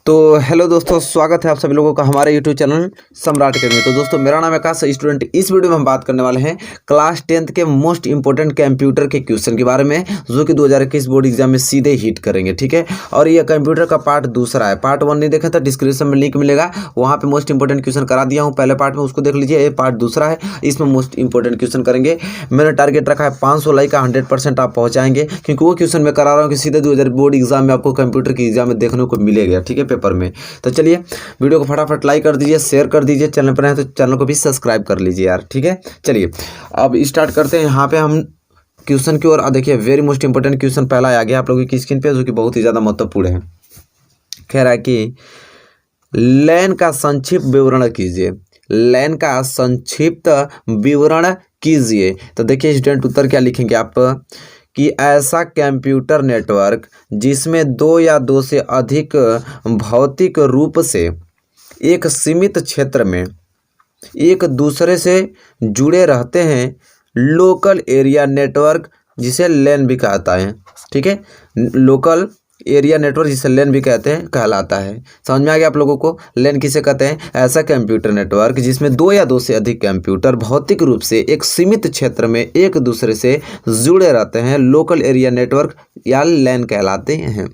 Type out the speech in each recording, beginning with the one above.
तो हेलो दोस्तों, स्वागत है आप सभी लोगों का हमारे यूट्यूब चैनल सम्राट अकेडमी। तो दोस्तों, मेरा नाम है आकाश स्टूडेंट। इस वीडियो में हम बात करने वाले हैं क्लास 10th के मोस्ट इंपोर्टेंट कंप्यूटर के क्वेश्चन के बारे में, जो कि 2021 बोर्ड एग्जाम में सीधे हिट करेंगे। ठीक है, और ये कंप्यूटर का पार्ट दूसरा है। पार्ट 1 नहीं देखा था, डिस्क्रिप्शन में लिंक मिलेगा, वहाँ पे मोस्ट इंपोर्टेंट क्वेश्चन करा दिया हूँ पहले पार्ट में, उसको देख लीजिए। ये पार्ट दूसरा है, इसमें मोस्ट इंपोर्टेंट क्वेश्चन करेंगे। मैंने टारगेट रखा है 500 लाइक का 100% आप पहुँचाएंगे, क्योंकि वो क्वेश्चन मैं करा रहा हूँ कि सीधे 2000 बोर्ड एग्जाम में आपको कंप्यूटर की एग्जाम में देखने को मिलेगा। ठीक है, पेपर में। तो चलिए वीडियो को फटाफट लाइक कर दीजिए, शेयर कर दीजिए, चैनल पर है तो चैनल को भी सब्सक्राइब कर लीजिए यार। ठीक है, चलिए अब स्टार्ट करते हैं। यहाँ पे हम क्वेश्चन की ओर देखिए, वेरी मोस्ट इंपोर्टेंट क्वेश्चन पहला आ गया आप लोगों की स्क्रीन पे, जो कि बहुत ही ज़्यादा महत्वपूर्ण है। कह रहा है कि लैन का संक्षिप्त विवरण कीजिए। लैन का संक्षिप्त विवरण कीजिए। तो देखिए स्टूडेंट, उत्तर क्या लिखेंगे आप कि ऐसा कंप्यूटर नेटवर्क जिसमें दो या दो से अधिक भौतिक रूप से एक सीमित क्षेत्र में एक दूसरे से जुड़े रहते हैं, लोकल एरिया नेटवर्क जिसे लैन भी कहता है। ठीक है, लोकल एरिया नेटवर्क जिसे लैन भी कहते हैं कहलाता है। समझ में आ गया आप लोगों को? लैन किसे कहते हैं? ऐसा कंप्यूटर नेटवर्क जिसमें दो या दो से अधिक कंप्यूटर भौतिक रूप से एक सीमित क्षेत्र में एक दूसरे से जुड़े रहते हैं, लोकल एरिया नेटवर्क या लैन कहलाते हैं।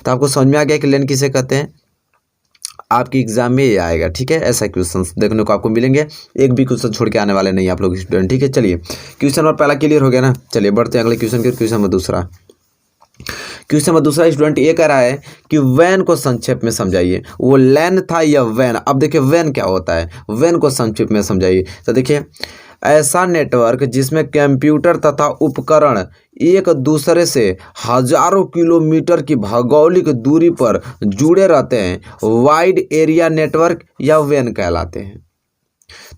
तो आपको समझ में आ गया कि लैन किसे कहते हैं? आपकी एग्जाम में ये आएगा। ठीक है, ऐसा क्वेश्चन देखने को आपको मिलेंगे, एक भी क्वेश्चन छोड़ के आने वाले नहीं आप लोग स्टूडेंट। ठीक है, चलिए क्वेश्चन नंबर पहला क्लियर हो गया ना। चलिए बढ़ते हैं अगले क्वेश्चन के। क्वेश्चन नंबर दूसरा स्टूडेंट ये कह रहा है कि वैन को संक्षेप में समझाइए। वो लैन था या वैन? अब देखिए वैन क्या होता है, वैन को संक्षेप में समझाइए। तो देखिए, ऐसा नेटवर्क जिसमें कंप्यूटर तथा उपकरण एक दूसरे से हजारों किलोमीटर की भौगोलिक दूरी पर जुड़े रहते हैं, वाइड एरिया नेटवर्क या वैन कहलाते हैं।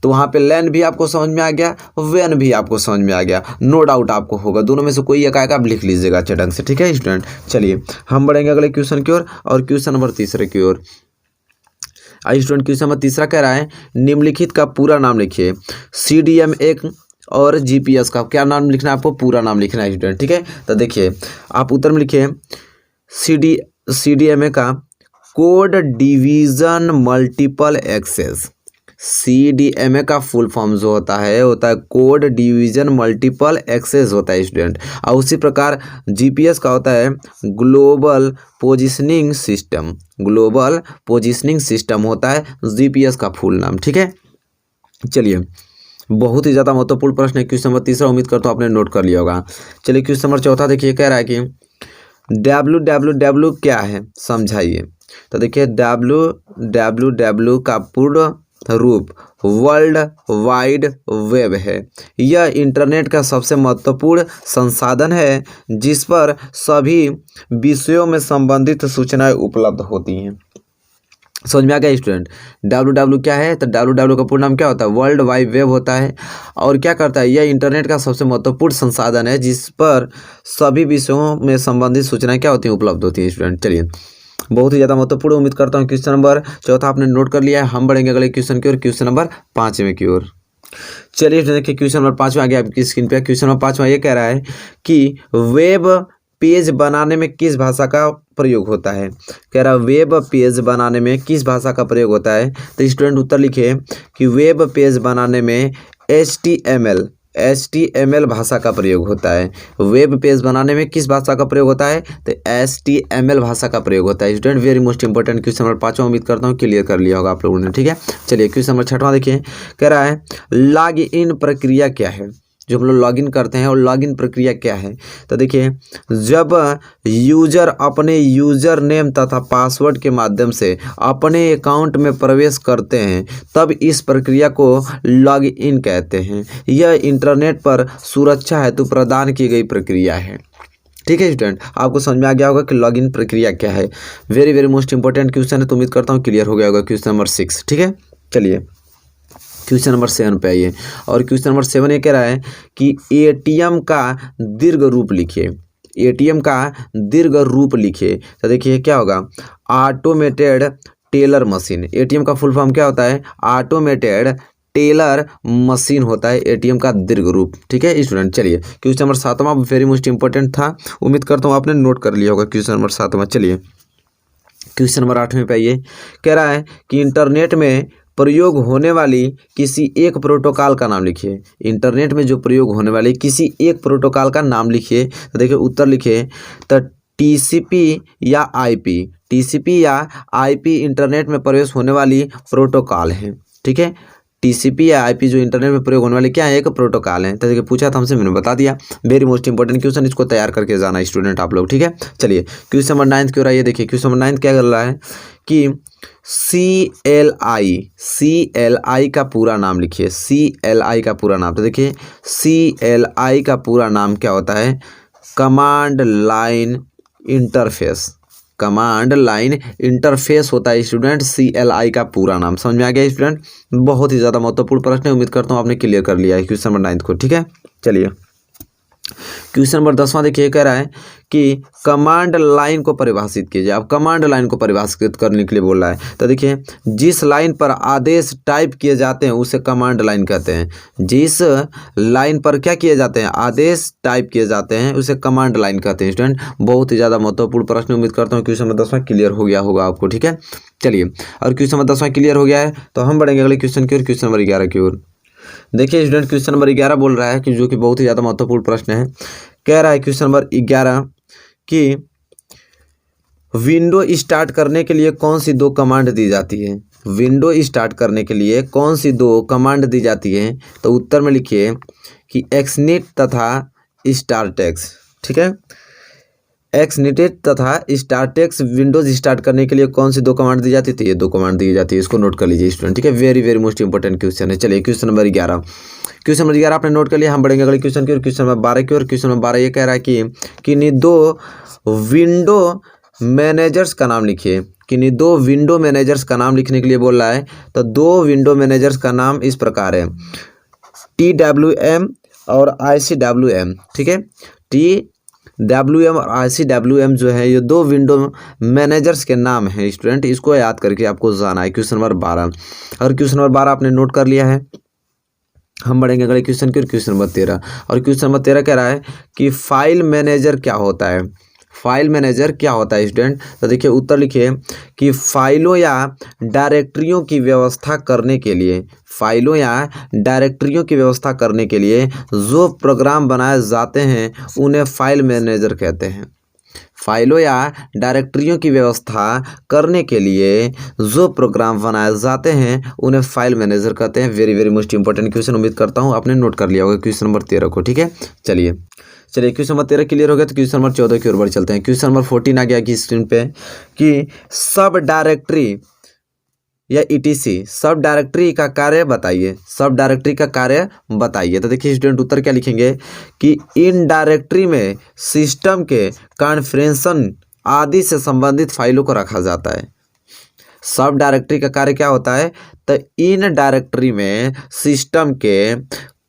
तो वहाँ पे लैन भी आपको समझ में आ गया, वैन भी आपको समझ में आ गया, नो डाउट आपको होगा। दोनों में से कोई एक आएगा, आप लिख लीजिएगा अच्छे ढंग से। ठीक है स्टूडेंट, चलिए हम बढ़ेंगे अगले क्वेश्चन की ओर, और क्वेश्चन नंबर तीसरे की ओर। आई स्टूडेंट, क्वेश्चन नंबर तीसरा कह रहा है निम्नलिखित का पूरा नाम लिखिए। CDMA और GPS का क्या नाम लिखना है आपको? पूरा नाम लिखना है स्टूडेंट। ठीक है, तो देखिए आप उत्तर में लिखिए CDMA का code division multiple access. CDMA का फुल फॉर्म जो होता है कोड डिवीजन मल्टीपल एक्सेस होता है स्टूडेंट। और उसी प्रकार GPS का होता है global positioning system. Global positioning system होता है GPS का फुल नाम। ठीक है, चलिए बहुत ही ज़्यादा महत्वपूर्ण प्रश्न है क्वेश्चन नंबर तीसरा, उम्मीद करता हूँ आपने नोट कर लिया होगा। चलिए क्वेश्चन नंबर चौथा देखिए, कह रहा है कि www क्या है, समझाइए। तो देखिए www का पूर्ण रूप वर्ल्ड वाइड वेब है। यह इंटरनेट का सबसे महत्वपूर्ण संसाधन है जिस पर सभी विषयों में संबंधित सूचनाएं उपलब्ध होती हैं। समझ में आ गया स्टूडेंट? www क्या है? तो www का पूर्ण नाम क्या होता है? वर्ल्ड वाइड वेब होता है। और क्या करता है? यह इंटरनेट का सबसे महत्वपूर्ण संसाधन है जिस पर सभी विषयों में संबंधित सूचनाएं क्या होती हैं? उपलब्ध होती हैं स्टूडेंट। चलिए बहुत ही ज़्यादा महत्वपूर्ण, उम्मीद करता हूँ क्वेश्चन नंबर चौथा आपने नोट कर लिया है। हम बढ़ेंगे अगले क्वेश्चन की ओर, क्वेश्चन नंबर 5वें की ओर। चलिए देखिए क्वेश्चन नंबर 5वां आ गया आपकी स्क्रीन पे। क्वेश्चन नंबर 5वां ये कह रहा है कि वेब पेज बनाने में किस भाषा का प्रयोग होता है? कह रहा है वेब पेज बनाने में किस भाषा का प्रयोग होता है? तो स्टूडेंट उत्तर लिखिए कि वेब पेज बनाने में HTML भाषा का प्रयोग होता है। वेब पेज बनाने में किस भाषा का प्रयोग होता है? तो HTML भाषा का प्रयोग होता है student. Very most important question number 5वां, उम्मीद करता हूँ क्लियर कर लिया होगा आप लोगों ने। ठीक है, चलिए क्वेश्चन नंबर 6वां देखिए, कह रहा है लॉग इन प्रक्रिया क्या है? जो हम लोग लॉगिन करते हैं और लॉगिन प्रक्रिया क्या है? तो देखिए जब यूजर अपने यूजर नेम तथा पासवर्ड के माध्यम से अपने अकाउंट में प्रवेश करते हैं तब इस प्रक्रिया को लॉग इन कहते हैं। यह इंटरनेट पर सुरक्षा हेतु प्रदान की गई प्रक्रिया है। ठीक है स्टूडेंट, आपको समझ में आ गया होगा कि लॉगिन प्रक्रिया क्या है। वेरी मोस्ट इंपॉर्टेंट क्वेश्चन है, तो उम्मीद करता हूँ क्लियर हो गया होगा। Question number 6। ठीक है, चलिए क्वेश्चन नंबर 7 पे आइए, और क्वेश्चन नंबर 7 ये कह रहा है कि ATM का दीर्घ रूप लिखिए। ATM का दीर्घ रूप लिखिए। तो देखिए क्या होगा? Automated teller machine. ATM का फुल फॉर्म क्या होता है? ऑटोमेटेड टेलर मशीन होता है ATM का दीर्घ रूप। ठीक है स्टूडेंट, चलिए क्वेश्चन नंबर 7वां वेरी मोस्ट इंपॉर्टेंट था, उम्मीद करता हूँ आपने नोट कर लिया होगा क्वेश्चन नंबर 7वां। चलिए क्वेश्चन नंबर 8 पे आइए। कह रहा है कि इंटरनेट में प्रयोग होने वाली किसी एक प्रोटोकॉल का नाम लिखिए। इंटरनेट में जो प्रयोग होने वाली किसी एक प्रोटोकॉल का नाम लिखिए। तो देखिए उत्तर लिखिए तो टीसीपी या आईपी। टीसीपी या आईपी इंटरनेट में प्रवेश होने वाली प्रोटोकॉल है। ठीक है, टीसीपी या आईपी जो इंटरनेट में प्रयोग होने वाले क्या है, एक प्रोटोकॉल है। तो देखिए पूछा था हमसे, मैंने बता दिया। वेरी मोस्ट इंपॉर्टेंट क्वेश्चन, इसको तैयार करके जाना स्टूडेंट आप लोग। ठीक है, चलिए क्वेश्चन नंबर 9 की ओर आइए। देखिए क्वेश्चन नंबर 9 क्या कर रहा है कि CLI का पूरा नाम लिखिए। CLI का पूरा नाम, तो देखिए CLI का पूरा नाम क्या होता है, command line interface. Command line interface होता है स्टूडेंट CLI का पूरा नाम। समझ में आ गया स्टूडेंट? बहुत ही ज़्यादा महत्वपूर्ण प्रश्न है, उम्मीद करता हूँ आपने क्लियर कर लिया है क्वेश्चन नंबर 9 को। ठीक है, चलिए क्वेश्चन नंबर 10वां देखिए, कह रहा है कि कमांड लाइन को परिभाषित कीजिए। अब कमांड लाइन को परिभाषित करने के लिए बोल रहा है। तो देखिए जिस लाइन पर आदेश टाइप किए जाते हैं उसे कमांड लाइन कहते हैं। जिस लाइन पर क्या किए जाते हैं, आदेश टाइप किए जाते हैं, उसे कमांड लाइन कहते हैं स्टूडेंट। बहुत ही ज़्यादा महत्वपूर्ण प्रश्न, उम्मीद करता हूँ क्वेश्चन नंबर 10वां क्लियर हो गया होगा आपको। ठीक है, चलिए और क्वेश्चन नंबर 10वां क्लियर हो गया है तो हम बढ़ेंगे अगले क्वेश्चन की ओर, क्वेश्चन नंबर 11 की ओर। देखिए स्टूडेंट क्वेश्चन नंबर 11 बोल रहा है कि जो कि बहुत ही ज़्यादा महत्वपूर्ण प्रश्न है। कह रहा है क्वेश्चन नंबर 11 कि विंडो स्टार्ट करने के लिए कौन सी दो कमांड दी जाती है। विंडो स्टार्ट करने के लिए कौन सी दो कमांड दी जाती है। तो उत्तर में लिखिए कि एक्सनिट तथा स्टार्टेक्स। ठीक है, एक्सनिटेड तथा स्टार्टेक्स विंडोज स्टार्ट करने के लिए कौन सी दो कमांड दी जाती थी, ये दो कमांड दी जाती है। इसको नोट कर लीजिए स्टूडेंट। ठीक है, very very most important question है। चलिए क्वेश्चन नंबर 11, क्वेश्चन नंबर 11 आपने नोट कर लिया। हम बढ़ेंगे अगले क्वेश्चन की ओर, क्वेश्चन नंबर 12 की ओर। क्वेश्चन नंबर 12 ये कह रहा है कि नहीं दो विंडो मैनेजर्स का नाम लिखिए। कि नहीं दो विंडो मैनेजर्स का नाम लिखने के लिए बोल रहा है। तो दो विंडो मैनेजर्स का नाम इस प्रकार है, TWM और ICWM। ठीक है, TWM और ICWM जो है ये दो विंडो मैनेजर्स के नाम हैं स्टूडेंट। इसको याद करके आपको जाना है क्वेश्चन नंबर 12। और क्वेश्चन नंबर 12 आपने नोट कर लिया है। हम बढ़ेंगे अगले क्वेश्चन की, क्वेश्चन नंबर 13। और क्वेश्चन नंबर 13 कह रहा है कि फाइल मैनेजर क्या होता है। फाइल मैनेजर क्या होता है स्टूडेंट। तो देखिए उत्तर लिखिए कि फाइलों या डायरेक्टरियों की व्यवस्था करने के लिए, फाइलों या डायरेक्टरियों की व्यवस्था करने के लिए जो प्रोग्राम बनाए जाते हैं उन्हें फाइल मैनेजर कहते हैं। फाइलों या डायरेक्टरियों की व्यवस्था करने के लिए जो प्रोग्राम बनाए जाते हैं उन्हें फाइल मैनेजर कहते हैं। Very very most important question, उम्मीद करता हूँ आपने नोट कर लिया होगा क्वेश्चन नंबर 13 को। ठीक है, चलिए क्वेश्चन नंबर 13 क्लियर हो गया तो क्वेश्चन नंबर 14 की ओर बढ़ चलते हैं। क्वेश्चन नंबर 14 आ गया कि स्क्रीन पे कि सब डायरेक्टरी या ETC सब डायरेक्टरी का कार्य बताइए। सब डायरेक्टरी का कार्य बताइए। तो देखिए स्टूडेंट उत्तर क्या लिखेंगे कि इन डायरेक्टरी में सिस्टम के कॉन्फ़िगरेशन आदि से संबंधित फाइलों को रखा जाता है। सब डायरेक्टरी का कार्य क्या होता है, तो इन डायरेक्टरी में सिस्टम के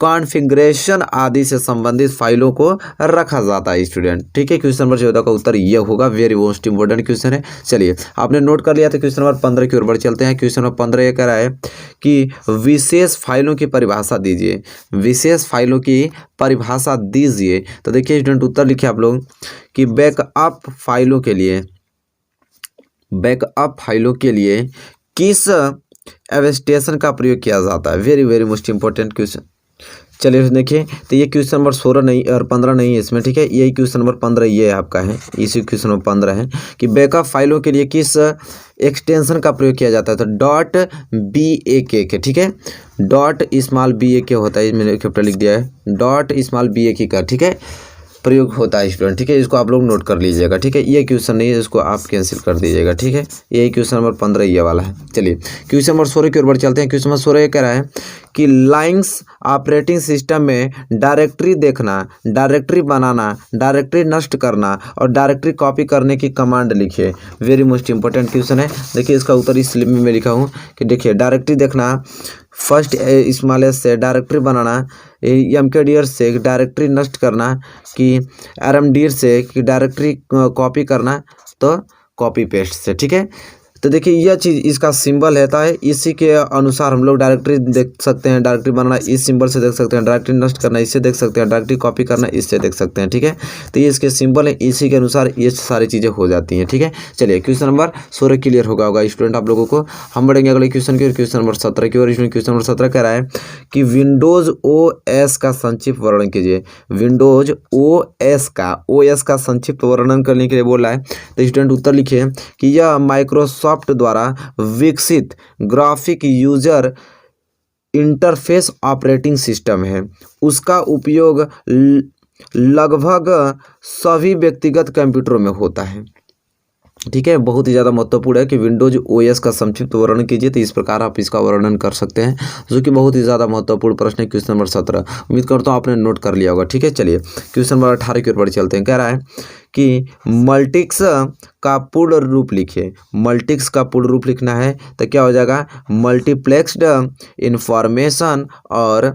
कॉन्फ़िगरेशन आदि से संबंधित फाइलों को रखा जाता है स्टूडेंट। ठीक है, क्वेश्चन नंबर 14 का उत्तर ये होगा। वेरी मोस्ट इंपॉर्टेंट क्वेश्चन है। चलिए आपने नोट कर लिया तो क्वेश्चन नंबर 15 की ओर बढ़ चलते हैं। क्वेश्चन नंबर 15 ये कह रहा है कि विशेष फाइलों की परिभाषा दीजिए। विशेष फाइलों की परिभाषा दीजिए। तो देखिए स्टूडेंट उत्तर लिखिए आप लोग कि बैकअप फाइलों के लिए किस एब्स्ट्रैक्शन का प्रयोग किया जाता है। Very very most important question. चलिए देखिए तो ये क्वेश्चन नंबर 16 नहीं और 15 नहीं है इसमें। ठीक है, यही क्वेश्चन नंबर 15 ये आपका है। इसी क्वेश्चन नंबर 15 है कि बैकअप फाइलों के लिए किस एक्सटेंशन का प्रयोग किया जाता है। तो .BAK। ठीक है, .BAK होता है, मैंने कैपिटल लिख दिया है, .BAK का ठीक है प्रयोग होता है स्टूडेंट। ठीक है, इसको आप लोग नोट कर लीजिएगा। ठीक है, ये क्वेश्चन नहीं है, इसको आप कैंसिल कर दीजिएगा। ठीक है, यही क्वेश्चन नंबर 15 ये वाला है। चलिए क्वेश्चन नंबर 16 की ओर बढ़ चलते हैं। क्वेश्चन नंबर 16 ये कह रहा है कि लाइन्स ऑपरेटिंग सिस्टम में डायरेक्टरी देखना, डायरेक्टरी बनाना, डायरेक्टरी नष्ट करना और डायरेक्टरी कॉपी करने की कमांड लिखिए। वेरी मोस्ट इंपॉर्टेंट क्वेश्चन है। देखिए इसका उत्तर इस स्लिप में लिखा हूँ कि देखिए डायरेक्टरी देखना, फर्स्ट स्मॉल एस से डायरेक्टरी बनाना, MKDR से डायरेक्टरी नष्ट करना, कि RMDIR से कि डायरेक्टरी कॉपी करना, तो कॉपी पेस्ट से। ठीक है, तो देखिए यह चीज़ इसका सिंबल रहता है, इसी के अनुसार हम लोग डायरेक्टरी देख सकते हैं। डायरेक्टरी बनाना इस सिंबल से देख सकते हैं, डायरेक्टरी नष्ट करना इससे देख सकते हैं, डायरेक्टरी कॉपी करना इससे देख सकते हैं। ठीक है, तो ये इसके सिंबल है, इसी के अनुसार ये सारी चीज़ें हो जाती हैं। ठीक है, चलिए क्वेश्चन नंबर 16 क्लियर होगा स्टूडेंट आप लोगों को। हम बढ़ेंगे अगले क्वेश्चन की ओर, क्वेश्चन नंबर 17 की ओर। इसमें क्वेश्चन नंबर 17 कह रहा है कि विंडोज OS का संक्षिप्त वर्णन कीजिए। विंडोज OS का संक्षिप्त वर्णन करने के लिए बोल रहा है। तो स्टूडेंट उत्तर लिखिए कि यह माइक्रोसॉफ्ट द्वारा विकसित graphic user interface operating system है। उसका उपयोग लगभग सभी व्यक्तिगत कंप्यूटरों में होता है। ठीक है, बहुत ही ज़्यादा महत्वपूर्ण है कि विंडोज OS का संक्षिप्त वर्णन कीजिए। तो इस प्रकार आप इसका वर्णन कर सकते हैं, जो कि बहुत ही ज़्यादा महत्वपूर्ण प्रश्न है क्वेश्चन नंबर 17। उम्मीद करता हूँ आपने नोट कर लिया होगा। ठीक है, चलिए क्वेश्चन नंबर 18 की ओर बढ़ चलते हैं। कह रहा है कि मल्टिक्स का पूर्ण रूप लिखिए। मल्टिक्स का पूर्ण रूप लिखना है तो क्या हो जाएगा, मल्टीप्लेक्स्ड इंफॉर्मेशन और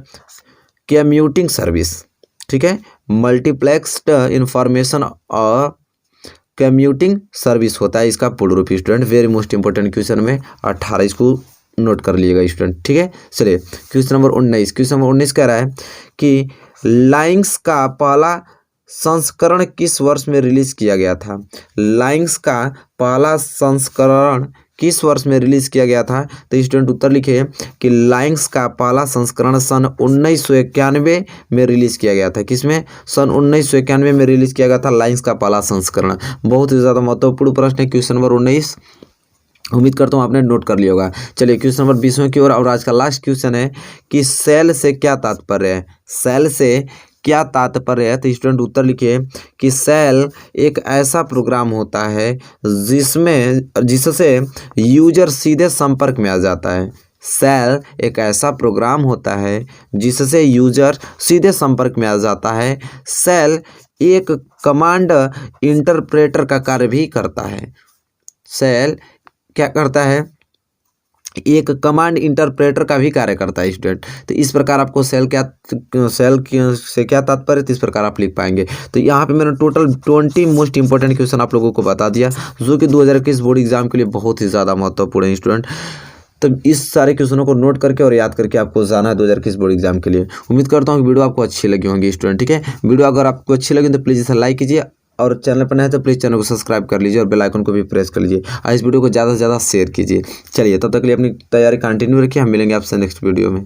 कम्यूटिंग सर्विस। ठीक है, मल्टीप्लेक्स्ड इंफॉर्मेशन और कम्यूटिंग सर्विस होता है इसका पूर्ण रूप। Student very most important question में 18, इसको नोट कर लीजिएगा स्टूडेंट। ठीक है, चलिए क्वेश्चन नंबर 19। क्वेश्चन नंबर 19 कह रहा है कि लाइंक्स का पहला संस्करण किस वर्ष में रिलीज किया गया था। लाइंक्स का पहला संस्करण किस वर्ष में रिलीज किया गया था। तो स्टूडेंट उत्तर लिखे कि लाइंक्स का पहला संस्करण सन 1991 में रिलीज किया गया था। किसमें, सन 1991 में रिलीज किया गया था लाइंक्स का पहला संस्करण। बहुत ही ज़्यादा महत्वपूर्ण प्रश्न है क्वेश्चन नंबर 19। उम्मीद करता हूँ आपने नोट कर लिया होगा। चलिए क्वेश्चन नंबर 20वें की ओर, और आज का लास्ट क्वेश्चन है कि सेल से क्या तात्पर्य है। सेल से क्या तात्पर्य है। तो स्टूडेंट उत्तर लिखिए कि सेल एक ऐसा प्रोग्राम होता है जिससे यूजर सीधे संपर्क में आ जाता है। सेल एक ऐसा प्रोग्राम होता है जिससे यूजर सीधे संपर्क में आ जाता है। सेल एक कमांड इंटरप्रेटर का कार्य भी करता है। सेल क्या करता है, एक कमांड इंटरप्रेटर का भी कार्य करता है स्टूडेंट। तो इस प्रकार आपको सेल से क्या तात्पर्य, तो इस प्रकार आप लिख पाएंगे। तो यहाँ पे मैंने टोटल 20 मोस्ट इंपॉर्टेंट क्वेश्चन आप लोगों को बता दिया, जो कि 2021 बोर्ड एग्जाम के लिए बहुत ही ज़्यादा महत्वपूर्ण है स्टूडेंट। तो इस सारे क्वेश्चनों को नोट करके और याद करके आपको जाना है 2021 बोर्ड एग्जाम के लिए। उम्मीद करता हूँ कि वीडियो आपको अच्छी लगी होंगी स्टूडेंट। ठीक है, वीडियो अगर आपको अच्छी लगी तो प्लीज़ इसे लाइक कीजिए, और चैनल पर नए हैं तो प्लीज़ चैनल को सब्सक्राइब कर लीजिए और बेल आइकन को भी प्रेस कर लीजिए, और इस वीडियो को ज़्यादा से ज़्यादा शेयर कीजिए। चलिए तब तक के लिए अपनी तैयारी कंटिन्यू रखिए, हम मिलेंगे आपसे नेक्स्ट वीडियो में।